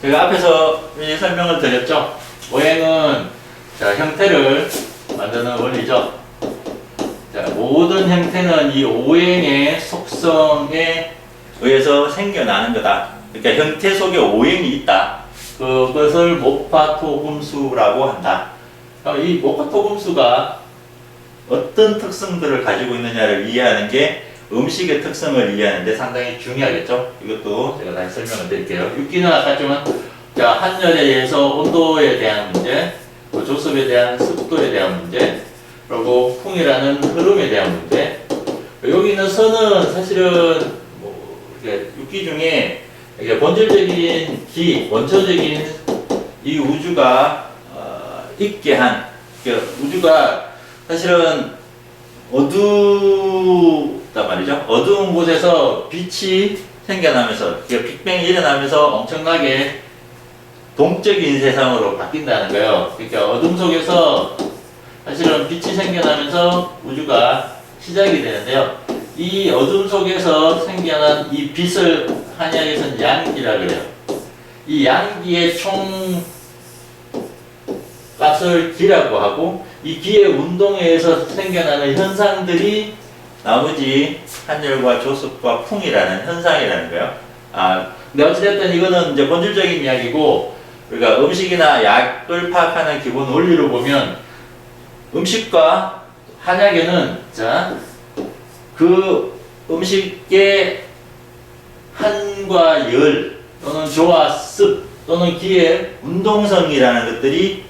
제가 앞에서 이미 설명을 드렸죠. 오행은 자, 형태를 만드는 원리죠. 자, 모든 형태는 이 오행의 속성에 의해서 생겨나는 거다. 그러니까 형태 속에 오행이 있다. 그것을 목화토금수라고 한다. 그럼 이 목화토금수가 어떤 특성들을 가지고 있느냐를 이해하는 게 음식의 특성을 이해하는 데 상당히 중요하겠죠. 이것도 제가 다시 설명을 드릴게요. 육기는 아까지만 자, 한열에 의해서 온도에 대한 문제, 또 조습에 대한 습도에 대한 문제, 그리고 풍이라는 흐름에 대한 문제. 여기 있는 선은 사실은 뭐 육기 중에 이게 본질적인 기, 원초적인 이 우주가 있게 한 그러니까 우주가 사실은 어둡단 말이죠. 어두운 곳에서 빛이 생겨나면서 빅뱅이 일어나면서 엄청나게 동적인 세상으로 바뀐다는 거예요. 그러니까 어둠 속에서 사실은 빛이 생겨나면서 우주가 시작이 되는데요. 이 어둠 속에서 생겨난 이 빛을 한약에서는 양기라 그래요. 이 양기의 총 값을 기라고 하고 이 기의 운동에 의해서 생겨나는 현상들이 나머지 한열과 조습과 풍이라는 현상이라는 거예요. 근데 어찌됐든 이거는 이제 본질적인 이야기고 우리가 음식이나 약을 파악하는 기본 원리로 보면 음식과 한약에는 자, 그 음식의 한과 열 또는 조와 습 또는 기의 운동성이라는 것들이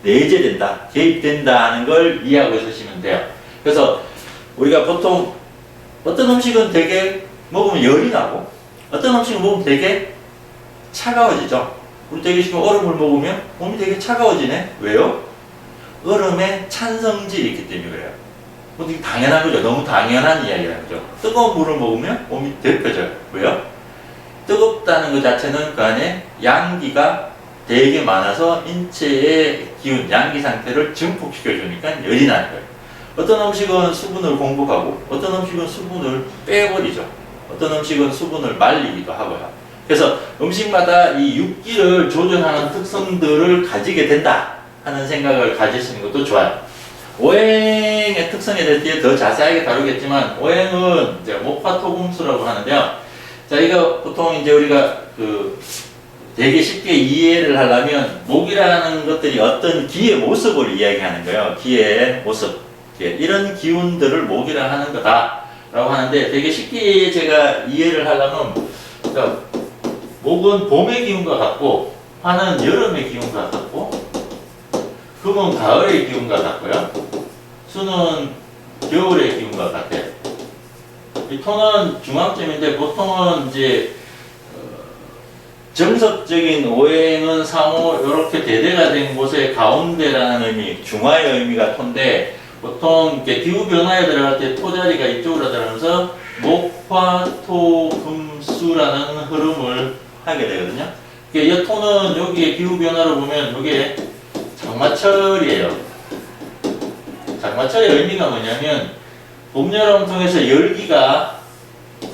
내재된다, 개입된다 하는 걸 이해하고 있으시면 돼요. 그래서 우리가 보통 어떤 음식은 되게 먹으면 열이 나고 어떤 음식은 먹으면 되게 차가워지죠. 우리 되게 지금 얼음을 먹으면 몸이 되게 차가워지네. 왜요? 얼음에 찬성질이 있기 때문에 그래요. 이게 당연한 거죠. 너무 당연한 이야기라는 거죠. 뜨거운 물을 먹으면 몸이 데펴져요. 왜요? 뜨겁다는 것 자체는 그 안에 양기가 되게 많아서 인체의 기운, 양기 상태를 증폭시켜주니까 열이 나는 거예요. 어떤 음식은 수분을 공급하고 어떤 음식은 수분을 빼버리죠. 어떤 음식은 수분을 말리기도 하고요. 그래서 음식마다 이 육기를 조절하는 특성들을 가지게 된다 하는 생각을 가지시는 것도 좋아요. 오행의 특성에 대해 뒤에 더 자세하게 다루겠지만 오행은 이제 목화토금수라고 하는데요. 자, 이거 보통 이제 우리가 되게 쉽게 이해를 하려면 목이라는 것들이 어떤 기의 모습을 이야기하는 거예요. 기의 모습. 이런 기운들을 목이라 하는 거다 라고 하는데 되게 쉽게 제가 이해를 하려면 그러니까 목은 봄의 기운과 같고 화는 여름의 기운과 같고 금은 가을의 기운과 같고요. 수는 겨울의 기운과 같아요. 이 토는 중앙점인데 보통은 이제 정석적인 오행은 상호 이렇게 대대가 된 곳의 가운데라는 의미, 중화의 의미가 토인데 보통 이렇게 기후 변화에 들어갈 때 토 자리가 이쪽으로 들어가면서 목화토금수라는 흐름을 하게 되거든요. 이 토는 여기에 기후 변화로 보면 이게 장마철이에요. 장마철의 의미가 뭐냐면 봄, 여름 통해서 열기가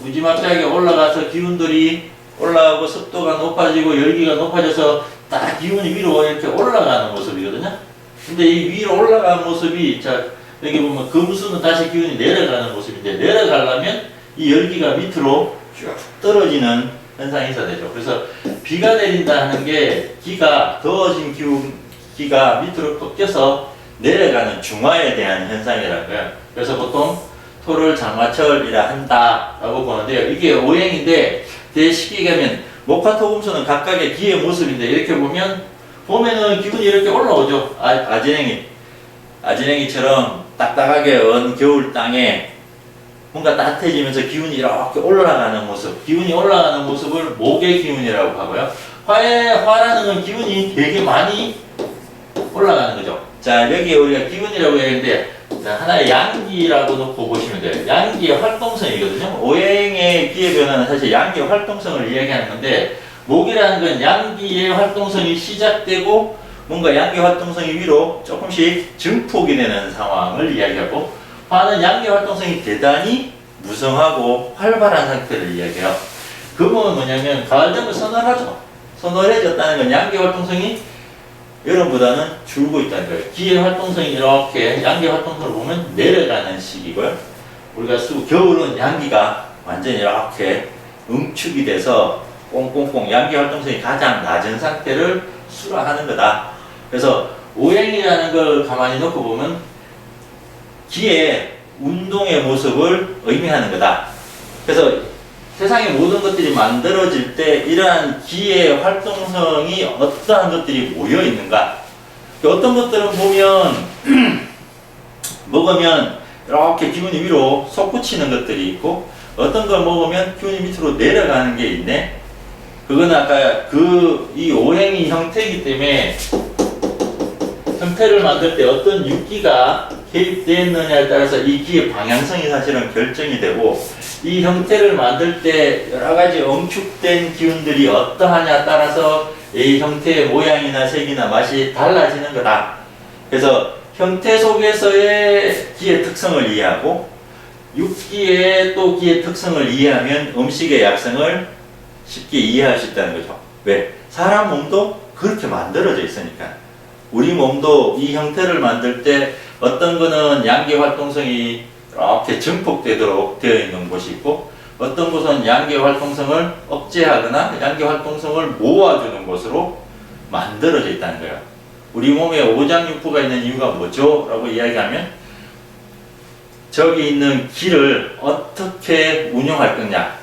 무지막지하게 올라가서 기운들이 올라가고 습도가 높아지고 열기가 높아져서 딱 기운이 위로 이렇게 올라가는 모습이거든요. 근데 이 위로 올라가는 모습이 자 여기 보면 금수는 다시 기운이 내려가는 모습인데 내려가려면 이 열기가 밑으로 쭉 떨어지는 현상이 있어야 되죠. 그래서 비가 내린다 하는 게 기가 더워진 기가 밑으로 꺾여서 내려가는 중화에 대한 현상이라는 거예요. 그래서 보통 토를 장마철이라 한다라고 보는데요. 이게 오행인데 되게 쉽게 얘기하면 목화토금수는 각각의 기의 모습인데 이렇게 보면 봄에는 기분이 이렇게 올라오죠. 아지랭이처럼 딱딱하게 언 겨울 땅에 뭔가 따뜻해지면서 기운이 이렇게 올라가는 모습, 기운이 올라가는 모습을 목의 기운이라고 하고요. 화라는 건 기운이 되게 많이 올라가는 거죠. 자, 여기 우리가 기운이라고 얘기했는데 하나의 양기라고 놓고 보시면 돼요. 양기의 활동성이거든요. 오행의 기의 변화는 사실 양기의 활동성을 이야기하는 건데 목이라는 건 양기의 활동성이 시작되고 뭔가 양기 활동성이 위로 조금씩 증폭이 되는 상황을 이야기하고 화는 양기 활동성이 대단히 무성하고 활발한 상태를 이야기해요. 금은 뭐냐면 가을 되면 서늘하죠. 서늘해졌다는 건 양계 활동성이 여름보다는 줄고 있다는 거예요. 기의 활동성이 이렇게 양계 활동성을 보면 내려가는 시기고요. 우리가 겨울은 양기가 완전히 이렇게 응축이 돼서 꽁꽁꽁 양계 활동성이 가장 낮은 상태를 수락하는 거다. 그래서 오행이라는 걸 가만히 놓고 보면 기의 운동의 모습을 의미하는 거다. 그래서 세상의 모든 것들이 만들어질 때 이러한 기의 활동성이 어떠한 것들이 모여 있는가. 어떤 것들은 보면 먹으면 이렇게 기운이 위로 솟구치는 것들이 있고, 어떤 걸 먹으면 기운이 밑으로 내려가는 게 있네. 그건 아까 이 오행이 형태이기 때문에 형태를 만들 때 어떤 육기가 개입되었느냐에 따라서 이 기의 방향성이 사실은 결정이 되고, 이 형태를 만들 때 여러 가지 응축된 기운들이 어떠하냐에 따라서 이 형태의 모양이나 색이나 맛이 달라지는 거다. 그래서 형태 속에서의 기의 특성을 이해하고 육기의 또 기의 특성을 이해하면 음식의 약성을 쉽게 이해할 수 있다는 거죠. 왜? 사람 몸도 그렇게 만들어져 있으니까. 우리 몸도 이 형태를 만들 때 어떤 거는 양계 활동성이 이렇게 증폭되도록 되어 있는 곳이 있고, 어떤 곳은 양계 활동성을 억제하거나 양계 활동성을 모아주는 곳으로 만들어져 있다는 거예요. 우리 몸에 오장육부가 있는 이유가 뭐죠? 라고 이야기하면 저기 있는 기를 어떻게 운용할 거냐,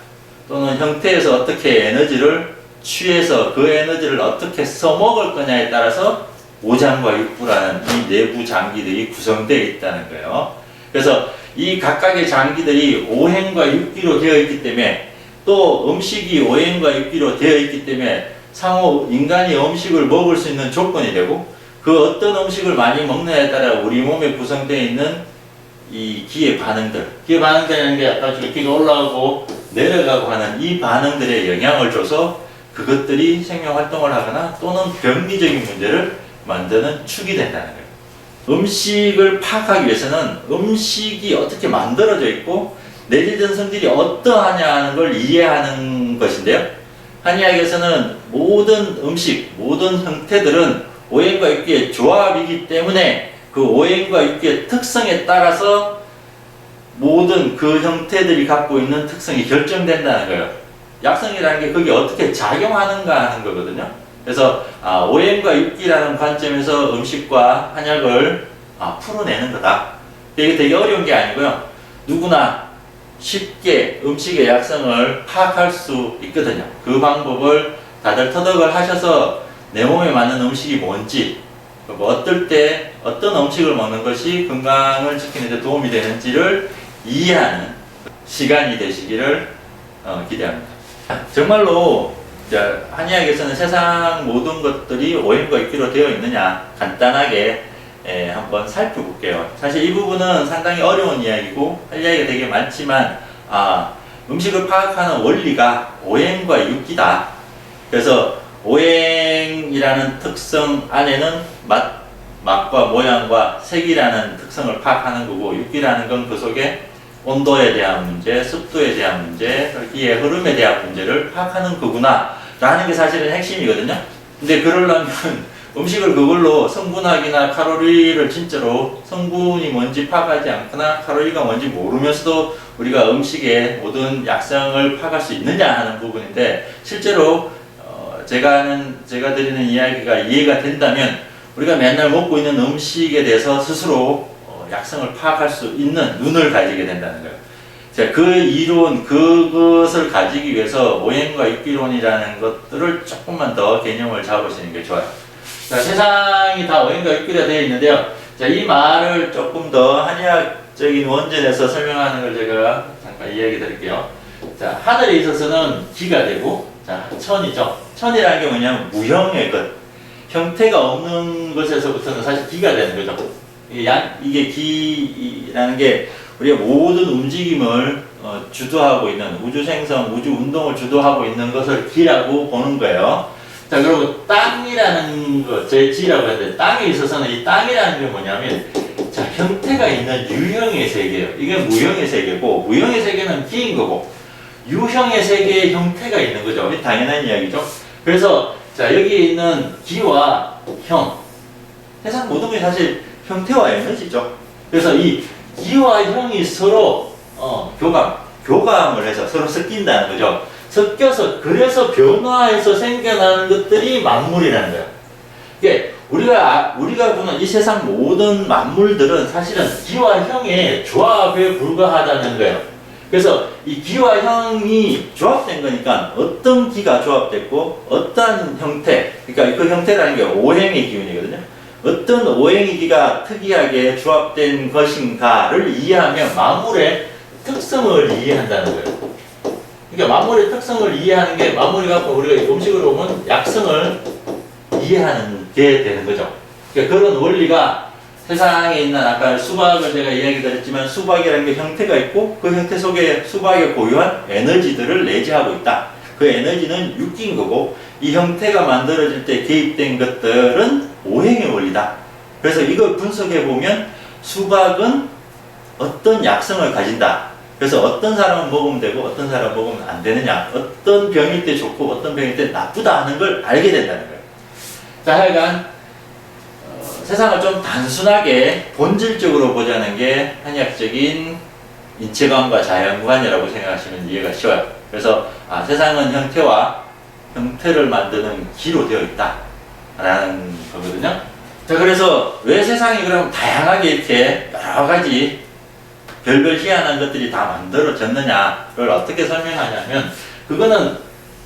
또는 형태에서 어떻게 에너지를 취해서 그 에너지를 어떻게 써먹을 거냐에 따라서 오장과 육부라는 이 내부 장기들이 구성되어 있다는 거예요. 그래서 이 각각의 장기들이 오행과 육기로 되어 있기 때문에, 또 음식이 오행과 육기로 되어 있기 때문에 상호 인간이 음식을 먹을 수 있는 조건이 되고, 그 어떤 음식을 많이 먹느냐에 따라 우리 몸에 구성되어 있는 이 기의 반응들이라는 게 아까 기가 올라가고 내려가고 하는 이 반응들에 영향을 줘서 그것들이 생명 활동을 하거나 또는 병리적인 문제를 만드는 축이 된다는 거예요. 음식을 파악하기 위해서는 음식이 어떻게 만들어져 있고 내재된 성질이 어떠하냐 하는 걸 이해하는 것인데요. 한의학에서는 모든 음식, 모든 형태들은 오행과 육기의 조합이기 때문에 그 오행과 육기의 특성에 따라서 모든 그 형태들이 갖고 있는 특성이 결정된다는 거예요. 약성이라는 게 그게 어떻게 작용하는가 하는 거거든요. 그래서 오행과 육기라는 관점에서 음식과 한약을 풀어내는 거다. 이게 되게 어려운 게 아니고요. 누구나 쉽게 음식의 약성을 파악할 수 있거든요. 그 방법을 다들 터득을 하셔서 내 몸에 맞는 음식이 뭔지, 어떨 때 어떤 음식을 먹는 것이 건강을 지키는 데 도움이 되는지를 이해하는 시간이 되시기를 기대합니다. 정말로 한의학에서는 세상 모든 것들이 오행과 육기로 되어 있느냐 간단하게 한번 살펴볼게요. 사실 이 부분은 상당히 어려운 이야기고 할 이야기가 되게 많지만 음식을 파악하는 원리가 오행과 육기다. 그래서 오행이라는 특성 안에는 맛과 모양과 색이라는 특성을 파악하는 거고, 육기라는 건 그 속에 온도에 대한 문제, 습도에 대한 문제, 기의 흐름에 대한 문제를 파악하는 거구나 라는 게 사실은 핵심이거든요. 근데 그러려면 음식을 그걸로 성분학이나 칼로리를 진짜로 성분이 뭔지 파악하지 않거나 칼로리가 뭔지 모르면서도 우리가 음식의 모든 약성을 파악할 수 있느냐 하는 부분인데, 실제로 제가 드리는 이야기가 이해가 된다면 우리가 맨날 먹고 있는 음식에 대해서 스스로 약성을 파악할 수 있는 눈을 가지게 된다는 거예요. 자, 그 이론, 그것을 가지기 위해서 오행과 육기론이라는 것들을 조금만 더 개념을 잡으시는 게 좋아요. 자, 세상이 다 오행과 육기로 되어 있는데요. 자, 이 말을 조금 더 한의학적인 원전에서 설명하는 걸 제가 잠깐 이야기 드릴게요. 자, 하늘에 있어서는 기가 되고, 자, 천이죠. 천이라는 게 뭐냐면 무형의 것. 형태가 없는 것에서부터는 사실 기가 되는 거죠. 이게 기라는 게 우리가 모든 움직임을 주도하고 있는 우주 생성, 우주 운동을 주도하고 있는 것을 기라고 보는 거예요. 자, 그리고 땅이라는 것, 제 지라고 하는데, 땅에 있어서는 이 땅이라는 게 뭐냐면, 자, 형태가 있는 유형의 세계예요. 이게 무형의 세계고, 무형의 세계는 기인 거고, 유형의 세계에 형태가 있는 거죠. 당연한 이야기죠. 그래서 자, 여기 있는 기와 형. 세상 모든 것이 사실 형태와 에너지죠. 그래서 이 기와 형이 서로 교감을 해서 서로 섞인다는 거죠. 섞여서 그래서 변화해서 생겨나는 것들이 만물이라는 거예요. 이게 우리가 보는 이 세상 모든 만물들은 사실은 기와 형의 조합에 불과하다는 거예요. 그래서 이 기와 형이 조합된 거니까 어떤 기가 조합됐고 어떤 형태, 그러니까 그 형태라는 게 오행의 기운이거든요. 어떤 오행의 기가 특이하게 조합된 것인가를 이해하면 만물의 특성을 이해한다는 거예요. 그러니까 만물의 특성을 이해하는 게 만물이 갖고 우리가 음식으로 보면 약성을 이해하는 게 되는 거죠. 그러니까 그런 원리가 세상에 있는 아까 수박을 제가 이야기 드렸지만 수박이라는 게 형태가 있고 그 형태 속에 수박이 고유한 에너지들을 내재하고 있다. 그 에너지는 육기인 거고 이 형태가 만들어질 때 개입된 것들은 오행의 원리다. 그래서 이걸 분석해 보면 수박은 어떤 약성을 가진다. 그래서 어떤 사람은 먹으면 되고 어떤 사람은 먹으면 안 되느냐, 어떤 병일 때 좋고 어떤 병일 때 나쁘다 하는 걸 알게 된다는 거예요. 자, 하여간 세상을 좀 단순하게 본질적으로 보자는 게 한의학적인 인체관과 자연관이라고 생각하시면 이해가 쉬워요. 그래서 세상은 형태를 만드는 기로 되어 있다 라는 거거든요. 자, 그래서 왜 세상이 그럼 다양하게 이렇게 여러 가지 별별 희한한 것들이 다 만들어졌느냐를 어떻게 설명하냐면 그거는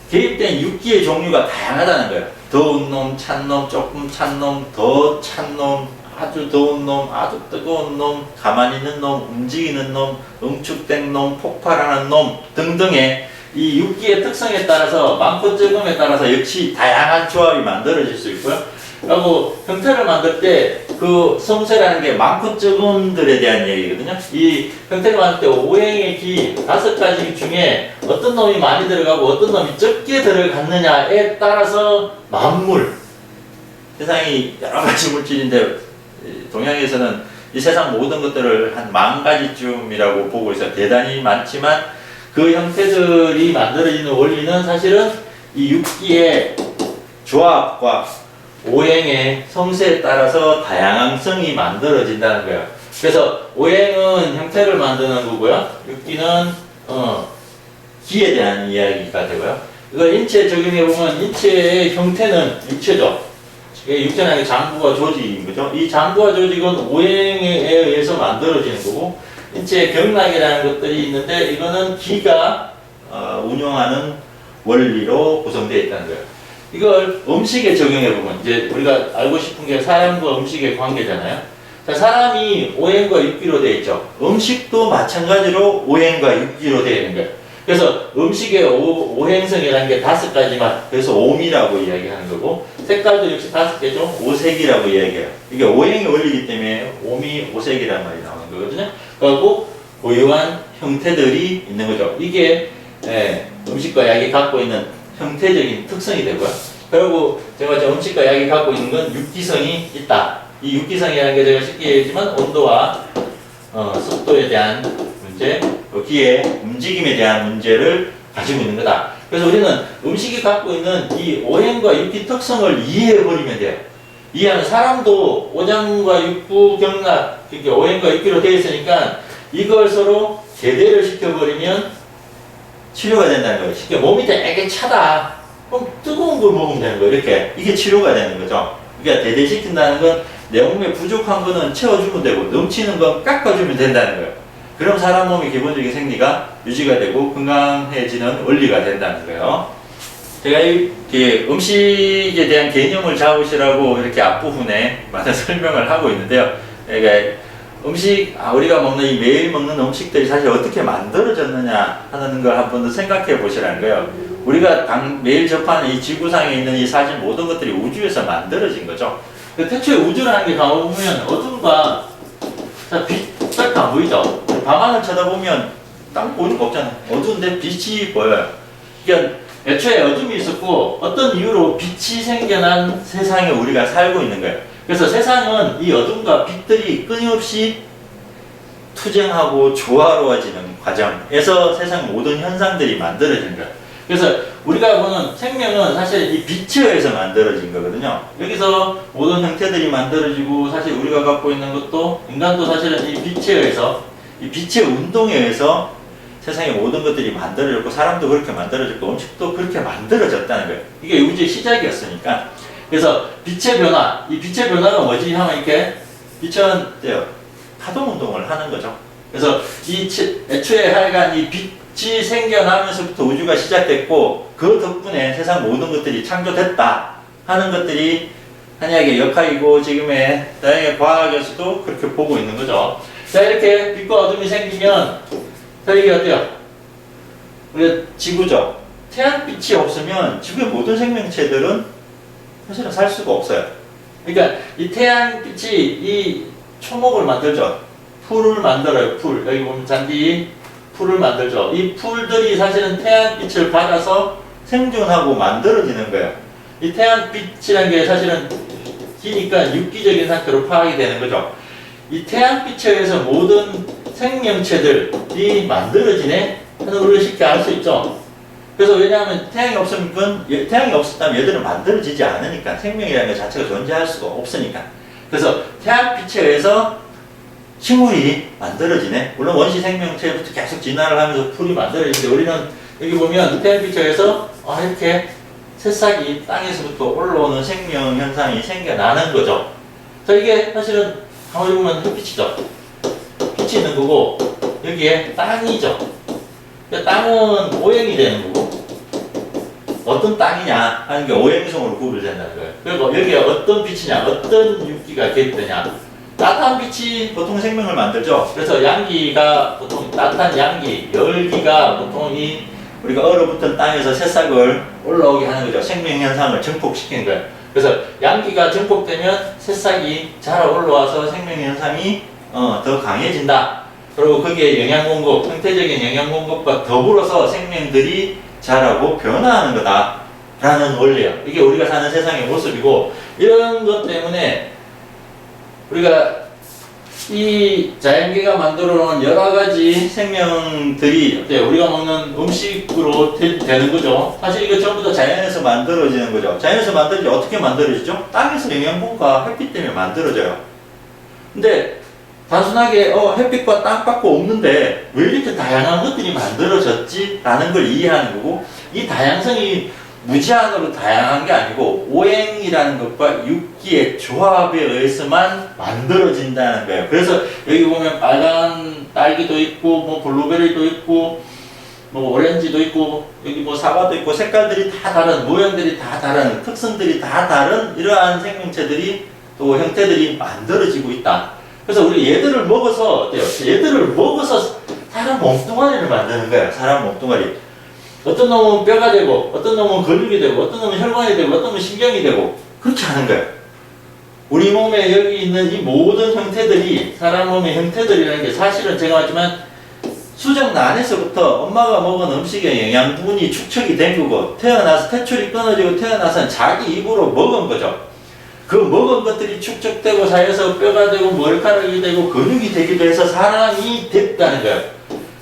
개입된 육기의 종류가 다양하다는 거예요. 더운 놈, 찬 놈, 조금 찬 놈, 더 찬 놈, 아주 더운 놈, 아주 뜨거운 놈, 가만히 있는 놈, 움직이는 놈, 응축된 놈, 폭발하는 놈 등등의 이 육기의 특성에 따라서 많고 적음에 따라서 역시 다양한 조합이 만들어질 수 있고요. 그리고 형태를 만들 때 그 성세라는 게 많고 적음들에 대한 얘기거든요. 이 형태를 만들 때 오행의 기 5가지 중에 어떤 놈이 많이 들어가고 어떤 놈이 적게 들어갔느냐에 따라서 만물, 세상이 여러 가지 물질인데 동양에서는 이 세상 모든 것들을 한 10,000가지쯤이라고 보고 있어요. 대단히 많지만 그 형태들이 만들어지는 원리는 사실은 이 육기의 조합과 오행의 성세에 따라서 다양성이 만들어진다는 거예요. 그래서 오행은 형태를 만드는 거고요. 육기는 기에 대한 이야기가 되고요. 이걸 인체에 적용해 보면 인체의 형태는 육체죠. 육체는 게 장부와 조직인 거죠. 이 장부와 조직은 오행에 의해서 만들어지는 거고 인체의 경락이라는 것들이 있는데 이거는 기가 운영하는 원리로 구성되어 있다는 거예요. 이걸 음식에 적용해 보면 이제 우리가 알고 싶은 게 사람과 음식의 관계잖아요. 자, 사람이 오행과 육기로 되어 있죠. 음식도 마찬가지로 오행과 육기로 되어 있는 거예요. 그래서 음식의 오행성이라는 게 5가지만, 그래서 오미라고 이야기하는 거고, 색깔도 역시 5개죠. 오색이라고 이야기해요. 이게 오행의 원리이기 때문에 오미, 오색이라는 말이 나오는 거거든요. 그리고 고유한 형태들이 있는 거죠. 이게 음식과 약이 갖고 있는 형태적인 특성이 되고요. 그리고 제가 음식과 약이 갖고 있는 건 육기성이 있다. 이 육기성이라는 게 제가 쉽게 얘기했지만 온도와 습도에 대한 문제, 기의 움직임에 대한 문제를 가지고 있는 거다. 그래서 우리는 음식이 갖고 있는 이 오행과 육기 특성을 이해해버리면 돼요. 이해하면 사람도 오장과 육부, 경락, 그러니까 오행과 육기로 되어 있으니까 이걸 서로 제대를 시켜버리면 치료가 된다는 거예요. 쉽게 몸이 되게 차다. 그럼 뜨거운 걸 먹으면 되는 거예요. 이렇게. 이게 치료가 되는 거죠. 그러니까 대대시킨다는 건 내 몸에 부족한 거는 채워주면 되고 넘치는 건 깎아주면 된다는 거예요. 그럼 사람 몸의 기본적인 생리가 유지가 되고 건강해지는 원리가 된다는 거예요. 제가 이렇게 음식에 대한 개념을 잡으시라고 이렇게 앞부분에 많은 설명을 하고 있는데요. 그러니까 우리가 먹는 이 매일 먹는 음식들이 사실 어떻게 만들어졌느냐 하는 걸 한 번 더 생각해 보시라는 거예요. 우리가 매일 접하는 이 지구상에 있는 이 사실 모든 것들이 우주에서 만들어진 거죠. 대체 우주라는 게 가보면 어둠과 빛밖에 안 보이죠. 밤하늘 쳐다보면 딱 보이는 거 없잖아요. 어두운데 빛이 보여요. 그러니까 애초에 어둠이 있었고 어떤 이유로 빛이 생겨난 세상에 우리가 살고 있는 거예요. 그래서 세상은 이 어둠과 빛들이 끊임없이 투쟁하고 조화로워지는 과정에서 세상 모든 현상들이 만들어진 거예요. 그래서 우리가 보는 생명은 사실 이 빛에 의해서 만들어진 거거든요. 여기서 모든 형태들이 만들어지고 사실 우리가 갖고 있는 것도 인간도 사실은 이 빛에 의해서 이 빛의 운동에 의해서 세상의 모든 것들이 만들어졌고 사람도 그렇게 만들어졌고 음식도 그렇게 만들어졌다는 거예요. 이게 우주의 시작이었으니까. 그래서 빛의 변화, 이 빛의 변화가 뭐지 하면 이렇게 빛은 파동 운동을 하는 거죠. 그래서 이 애초에 하여간 이 빛이 생겨나면서부터 우주가 시작됐고 그 덕분에 세상 모든 것들이 창조됐다 하는 것들이 한약의 역학이고 지금의 다양한 과학에서도 그렇게 보고 있는 거죠. 자, 이렇게 빛과 어둠이 생기면 자, 이게 어때요? 우리 지구죠. 태양빛이 없으면 지구의 모든 생명체들은 사실은 살 수가 없어요. 그러니까 이 태양빛이 이 초목을 만들죠. 풀을 만들어요. 풀. 여기 보면 잔디 풀을 만들죠. 이 풀들이 사실은 태양빛을 받아서 생존하고 만들어지는 거예요. 이 태양빛이라는 게 사실은 기니까 육기적인 상태로 파악이 되는 거죠. 이 태양빛에 의해서 모든 생명체들이 만들어지네 하는 걸 쉽게 알 수 있죠. 그래서 왜냐하면 태양이 없었다면 얘들은 만들어지지 않으니까 생명이라는 것 자체가 존재할 수가 없으니까. 그래서 태양빛에 의해서 식물이 만들어지네. 물론 원시 생명체부터 계속 진화를 하면서 풀이 만들어지는데 우리는 여기 보면 태양빛에 의해서 이렇게 새싹이 땅에서부터 올라오는 생명 현상이 생겨나는 거죠. 자, 이게 사실은 가만히 보면 햇빛이죠. 빛이 있는 거고 여기에 땅이죠. 땅은 오행이 되는 거고 어떤 땅이냐 하는 게 오행성으로 구별된다는 거예요. 그리고 여기에 어떤 빛이냐, 어떤 육기가 개입되냐. 따뜻한 빛이 보통 생명을 만들죠. 그래서 양기가 보통 따뜻한 양기, 열기가 보통 이 우리가 얼어붙은 땅에서 새싹을 올라오게 하는 거죠. 생명 현상을 증폭시키는 거예요. 그래서 양기가 증폭되면 새싹이 자라 올라와서 생명 현상이 더 강해진다. 그리고 거기에 영양 공급, 형태적인 영양 공급과 더불어서 생명들이 자라고 변화하는 거다라는 원리예요. 이게 우리가 사는 세상의 모습이고 이런 것 때문에 우리가 이 자연계가 만들어 놓은 여러 가지 생명들이 우리가 먹는 음식으로 되는 거죠. 사실 이거 전부 다 자연에서 만들어지는 거죠. 자연에서 만들어지지 어떻게 만들어지죠? 땅에서 영양분과 햇빛 때문에 만들어져요. 근데 단순하게 햇빛과 땅밖에 없는데 왜 이렇게 다양한 것들이 만들어졌지? 라는 걸 이해하는 거고 이 다양성이 무제한으로 다양한 게 아니고 오행이라는 것과 육기의 조합에 의해서만 만들어진다는 거예요. 그래서 여기 보면 빨간 딸기도 있고 뭐 블루베리도 있고 뭐 오렌지도 있고 여기 뭐 사과도 있고 색깔들이 다 다른 모양들이 다 다른 특성들이 다 다른 이러한 생명체들이 또 형태들이 만들어지고 있다. 그래서 우리 얘들을 먹어서 어때요? 얘들을 먹어서 사람 몸뚱아리를 만드는 거예요. 사람 몸뚱아리. 어떤 놈은 뼈가 되고 어떤 놈은 근육이 되고 어떤 놈은 혈관이 되고 어떤 놈은 신경이 되고 그렇게 하는 거예요. 우리 몸에 여기 있는 이 모든 형태들이 사람 몸의 형태들이라는 게 사실은 제가 봤지만 수정란에서부터 엄마가 먹은 음식의 영양분이 축적이 된 거고 태어나서 태출이 끊어지고 태어나서 자기 입으로 먹은 거죠. 그 먹은 것들이 축적되고 사이에서 뼈가 되고 머리카락이 되고 근육이 되기도 해서 사람이 됐다는 거예요.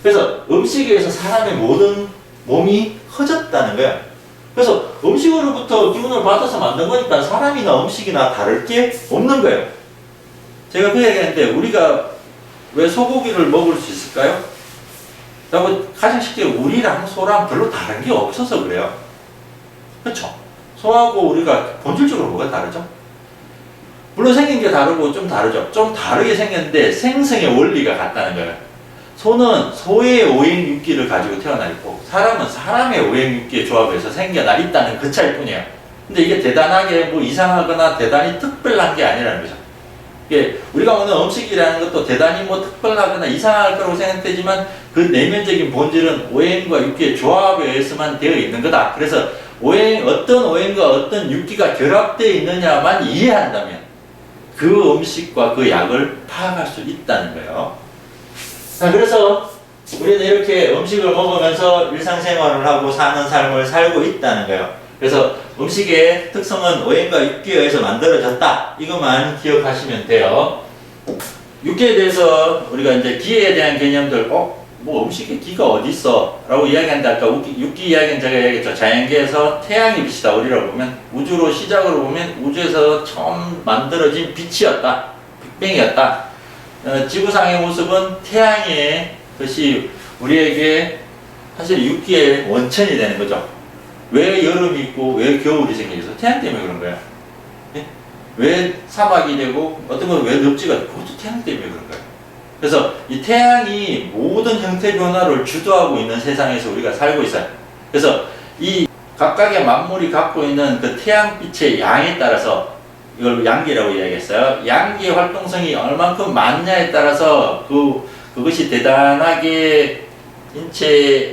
그래서 음식에 의해서 사람의 모든 몸이 커졌다는 거예요. 그래서 음식으로부터 기운을 받아서 만든 거니까 사람이나 음식이나 다를 게 없는 거예요. 제가 그 얘기했는데 우리가 왜 소고기를 먹을 수 있을까요? 그리고 가장 쉽게 우리랑 소랑 별로 다른 게 없어서 그래요. 그렇죠? 소하고 우리가 본질적으로 뭐가 다르죠? 물론 생긴 게 다르고 좀 다르죠. 좀 다르게 생겼는데 생성의 원리가 같다는 거예요. 소는 소의 오행육기를 가지고 태어나 있고 사람은 사람의 오행육기의 조합에서 생겨나 있다는 그 차일 뿐이에요. 근데 이게 대단하게 뭐 이상하거나 대단히 특별한 게 아니라는 거죠. 이게 우리가 먹는 음식이라는 것도 대단히 뭐 특별하거나 이상할 거라고 생각되지만 그 내면적인 본질은 오행과 육기의 조합에 의해서만 되어 있는 거다. 그래서 어떤 오행과 어떤 육기가 결합되어 있느냐만 이해한다면 그 음식과 그 약을 파악할 수 있다는 거예요. 자, 그래서 우리는 이렇게 음식을 먹으면서 일상생활을 하고 사는 삶을 살고 있다는 거예요. 그래서 음식의 특성은 오행과 육기에 의해서 만들어졌다. 이것만 기억하시면 돼요. 육기에 대해서 우리가 이제 기에 대한 개념들, 뭐 음식의 기가 어디 있어? 라고 이야기한다. 아까 육기 이야기는 제가 얘기했죠. 자연계에서 태양의 빛이다. 우리라고 보면 우주로 시작으로 보면 우주에서 처음 만들어진 빛이었다. 빅뱅이었다. 지구상의 모습은 태양의 것이 우리에게 사실 육기의 원천이 되는 거죠. 왜 여름이 있고 왜 겨울이 생기겠어? 태양 때문에 그런 거야. 예? 왜 사막이 되고 어떤 건 왜 늪지가 되고 그것도 태양 때문에 그런 거야. 그래서 이 태양이 모든 형태 변화를 주도하고 있는 세상에서 우리가 살고 있어요. 그래서 이 각각의 만물이 갖고 있는 그 태양빛의 양에 따라서 이걸 양기라고 이야기했어요. 양기의 활동성이 얼만큼 많냐에 따라서 그것이 대단하게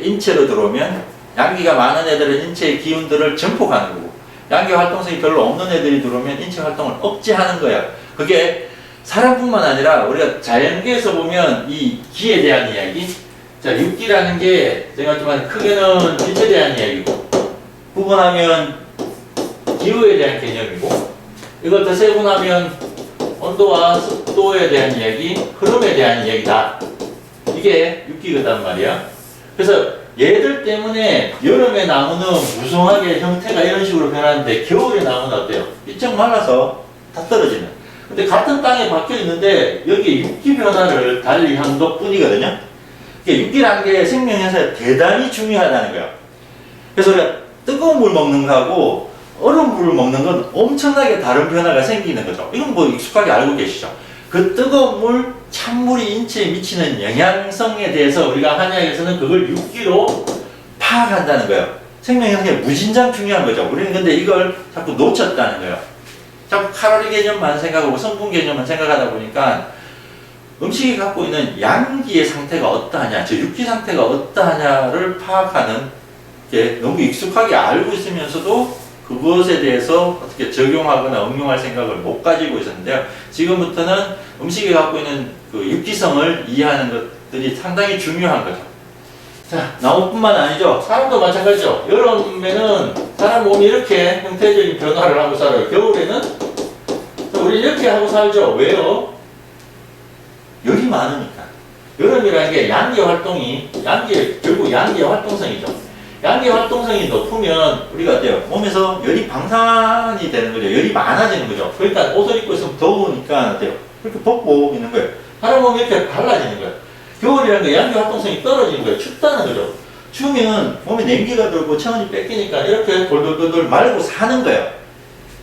인체로 들어오면 양기가 많은 애들은 인체의 기운들을 증폭하는 거고 양기 활동성이 별로 없는 애들이 들어오면 인체 활동을 억제하는 거예요. 그게 사람뿐만 아니라 우리가 자연계에서 보면 이 기에 대한 이야기, 자 육기라는 게 제가 했지만 크게는 빛에 대한 이야기고 구분하면 기후에 대한 개념이고 이걸 더 세분하면 온도와 습도에 대한 이야기, 흐름에 대한 이야기다. 이게 육기거단 말이야. 그래서 얘들 때문에 여름에 나무는 무성하게 형태가 이런 식으로 변하는데 겨울에 나무는 어때요? 이쪽 말라서 다 떨어지는. 근데 같은 땅에 박혀 있는데 여기에 육기 변화를 달리 한 것 뿐이거든요. 육기라는 게 생명 현상에 대단히 중요하다는 거예요. 그래서 우리가 뜨거운 물 먹는 거하고 얼음 물을 먹는 건 엄청나게 다른 변화가 생기는 거죠. 이건 뭐 익숙하게 알고 계시죠? 그 뜨거운 물, 찬물이 인체에 미치는 영향성에 대해서 우리가 한의학에서는 그걸 육기로 파악한다는 거예요. 생명 현상에 무진장 중요한 거죠. 우리는 근데 이걸 자꾸 놓쳤다는 거예요. 자꾸 칼로리 개념만 생각하고 성분 개념만 생각하다 보니까 음식이 갖고 있는 양기의 상태가 어떠하냐, 즉 육기 상태가 어떠하냐를 파악하는 게 너무 익숙하게 알고 있으면서도 그것에 대해서 어떻게 적용하거나 응용할 생각을 못 가지고 있었는데요. 지금부터는 음식이 갖고 있는 그 육기성을 이해하는 것들이 상당히 중요한 거죠. 자, 나무뿐만 아니죠. 사람도 마찬가지죠. 여름에는 사람 몸이 이렇게 형태적인 변화를 하고 살아요. 겨울에는 우리 이렇게 하고 살죠. 왜요? 열이 많으니까. 여름이라는 게 양기의 활동이, 결국 양기의 활동성이죠. 양기의 활동성이 높으면 우리가 어때요? 몸에서 열이 방산이 되는 거죠. 열이 많아지는 거죠. 그러니까 옷을 입고 있으면 더우니까 어때요? 이렇게 벗고 있는 거예요. 사람 몸이 이렇게 갈라지는 거예요. 겨울이라는 게 양기 활동성이 떨어지는 거예요. 춥다는 거죠. 추우면 몸에 냉기가 돌고 체온이 뺏기니까 이렇게 돌돌돌돌 말고 사는 거예요.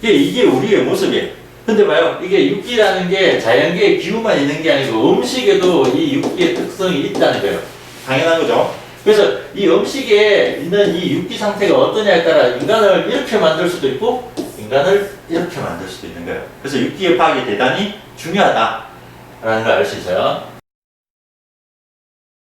이게 우리의 모습이에요. 근데 봐요. 이게 육기라는 게 자연계의 기후만 있는 게 아니고 음식에도 이 육기의 특성이 있다는 거예요. 당연한 거죠. 그래서 이 음식에 있는 이 육기 상태가 어떠냐에 따라 인간을 이렇게 만들 수도 있고 인간을 이렇게 만들 수도 있는 거예요. 그래서 육기의 파악이 대단히 중요하다라는 걸 알 수 있어요.